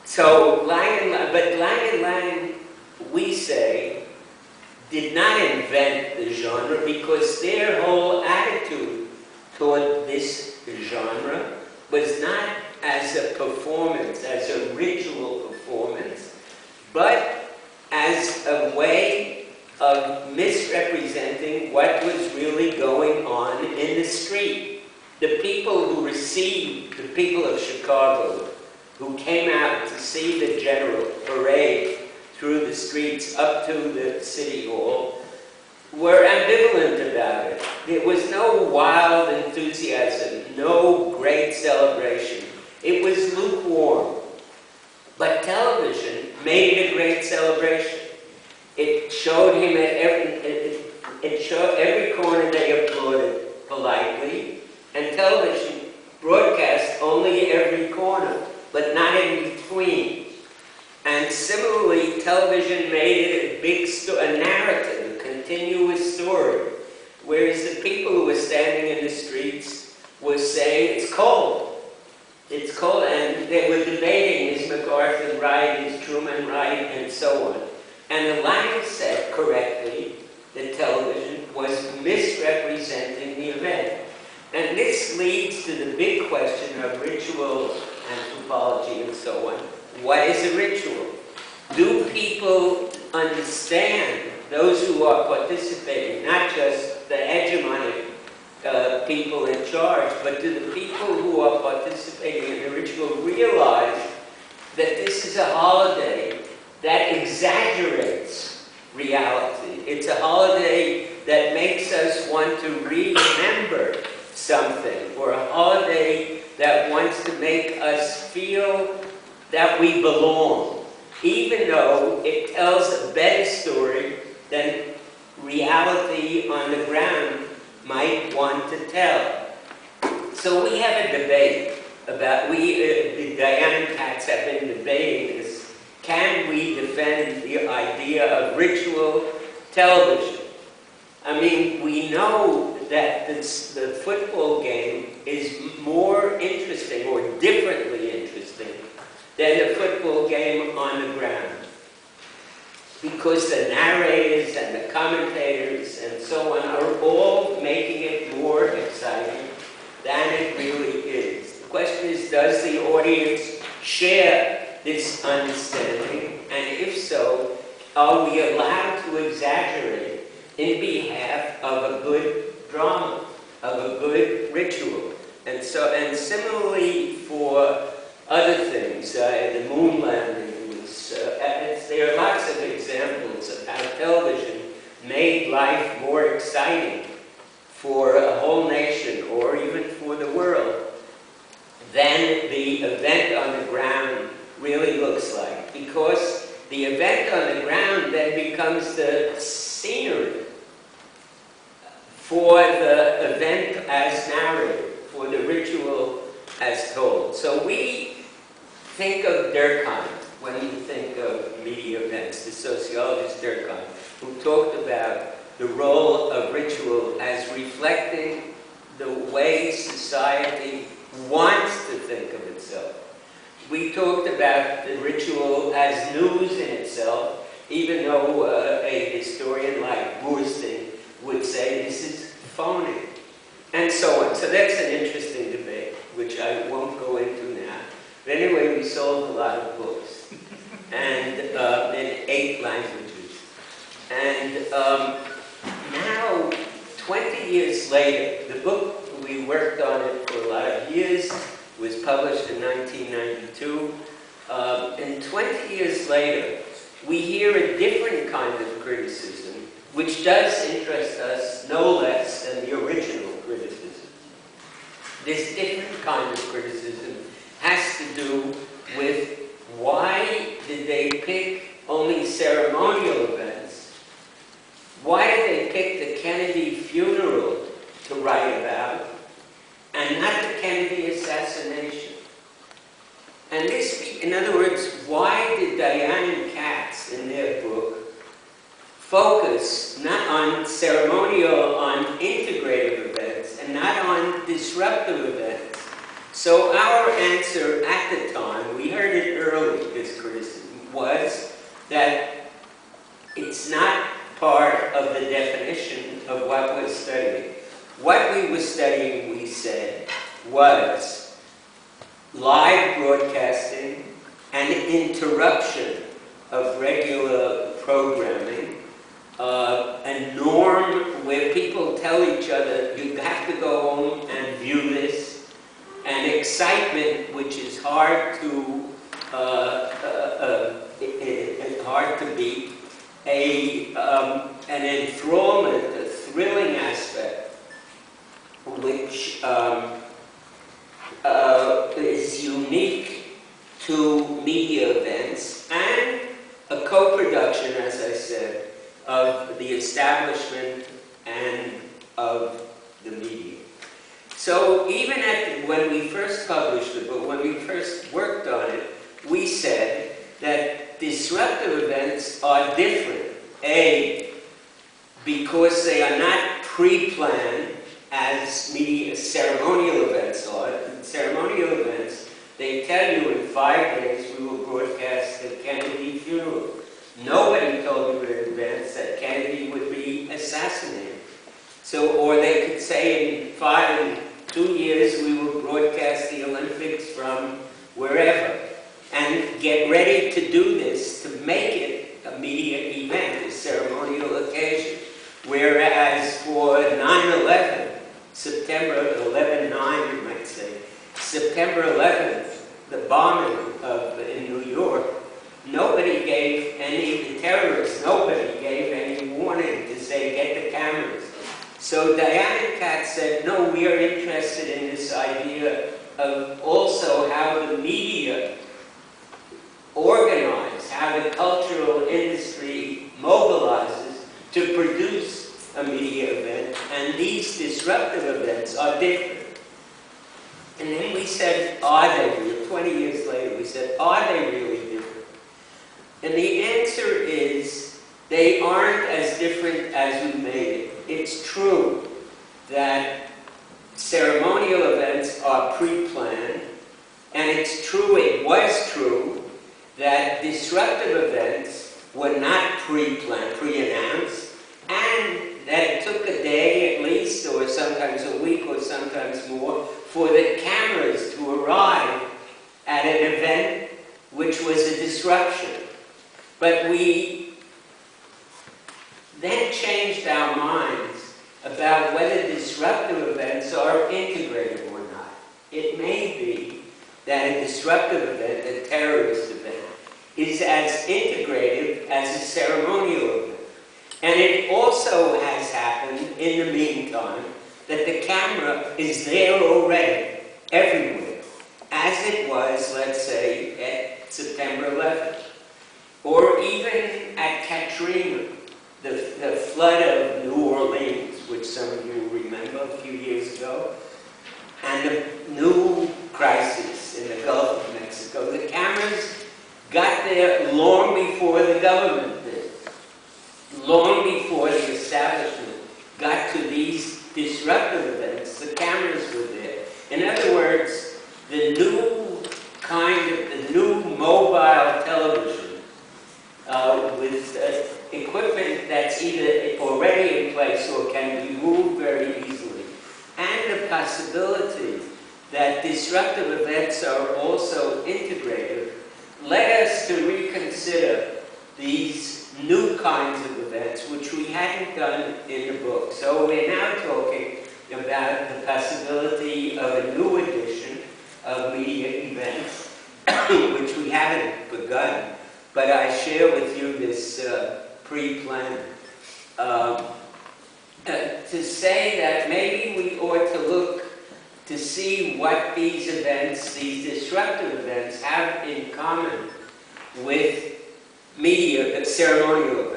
So Lang and Lang, we say, did not invent the genre because their whole attitude toward this genre was not as a performance, as a ritual performance, but as a way of misrepresenting what was really going on in the street. The people who received, the people of Chicago, who came out to see the general parade through the streets up to the city hall, were ambivalent about it. There was no wild enthusiasm, no great celebration. It was lukewarm. But television made it a great celebration. It showed him at every corner they applauded politely, and television broadcast only every corner, but not in between. And similarly, television made it a big a narrative, a continuous story, whereas the people who were standing in the streets were saying, it's cold. It's cold, and they were debating, is MacArthur right, is Truman right, and so on. And the Lang said correctly that television was misrepresenting the event. And this leads to the big question of ritual anthropology and so on. What is a ritual? Do people understand, those who are participating, not just the hegemonic people in charge, but do the people who are participating in the ritual realize that this is a holiday that exaggerates reality? It's a holiday that makes us want to remember something, or a holiday that wants to make us feel that we belong, even though it tells a better story than reality on the ground might want to tell. So we have a debate about, Diane and Katz have been debating this. Can we defend the idea of ritual television? I mean, we know that the football game is more interesting or differently interesting than the football game on the ground, because the narrators and the commentators and so on are all making it more exciting than it really is. The question is, does the audience share this understanding? And if so, are we allowed to exaggerate in behalf of a good drama, of a good ritual? And similarly for other things, the moon landing was, there are lots of examples of how television made life more exciting for a whole nation, or even for the world, than the event on the ground really looks like. Because the event on the ground then becomes the scenery for the event as narrated, for the ritual as told. So we think of Durkheim when we think of media events, the sociologist Durkheim, who talked about the role of ritual as reflecting the way society wants to think of itself. We talked about the ritual as news in itself, even though a historian like Burstein would say this is phony, and so on. So that's an interesting debate, which I won't go into now. But anyway, we sold a lot of books, and in 8 languages. And now, 20 years later, the book, we worked on it for a lot of years, was published in 1992. And 20 years later, we hear a different kind of criticism, which does interest us no less than the original criticism. This different kind of criticism has to do with why did they pick only ceremonial events? Why did they pick the Kennedy funeral to write about and not the Kennedy assassination? And this, in other words, why did Diane and Katz, in their book, focus not on ceremonial, on integrative events, and not on disruptive events? So our answer at the time, we heard it early, this criticism, was that it's not part of the definition of what we're studying. What we were studying, we said, was live broadcasting and interruption of regular programming, a norm where people tell each other, you have to go home and view this, and excitement, which is hard to beat, an enthrallment, a thrilling aspect, which is unique to media events, and a co-production, as I said, of the establishment and of the media. So even when we first published the book, when we first worked on it, we said that disruptive events are different. A, because they are not pre-planned as media ceremonial events are. In ceremonial events, they tell you in 5 days we will broadcast the Kennedy funeral. Nobody told you in advance that Kennedy would be assassinated. So, or they could say in 2 years we will broadcast the Olympics from wherever. And get ready to do this, to make it a media event, a ceremonial occasion. Whereas for 9/11, September 11/9, you might say, September 11th, the bombing in New York, nobody gave the terrorists, nobody gave any warning to say, get the cameras. So Elihu Katz said, no, we are interested in this idea of also how the media organize, how the cultural industry mobilizes to produce a media event, and these disruptive events are different. And then we said, are they real? 20 years later, we said, are they really different? And the answer is, they aren't as different as we made it. It's true that ceremonial events are pre-planned, and it's true, it was true, that disruptive events were not pre-planned, pre-announced, and that it took a day at least, or sometimes a week, or sometimes more, for the cameras to arrive at an event which was a disruption. But we then changed our minds about whether disruptive events are integrated or not. It may be that a disruptive event, a terrorist event, is as integrative as a ceremonial event. And it also has happened in the meantime that the camera is there already, everywhere, as it was, let's say, at September 11th, or even at Katrina, the flood of New Orleans, which some of you remember a few years ago, and the new crisis in the Gulf of Mexico. The cameras got there long before the government did, long before the establishment got to these disruptive events. The cameras were there. In other words, the new mobile television with equipment that's either already in place or can be moved very easily, and the possibility that disruptive events are also integrated, led us to reconsider these new kinds of events, which we hadn't done in the book. So we're now talking about the possibility of a new edition of media events, which we haven't begun, but I share with you this pre-plan. To say that maybe we ought to look to see what these events, these disruptive events, have in common with media, ceremonial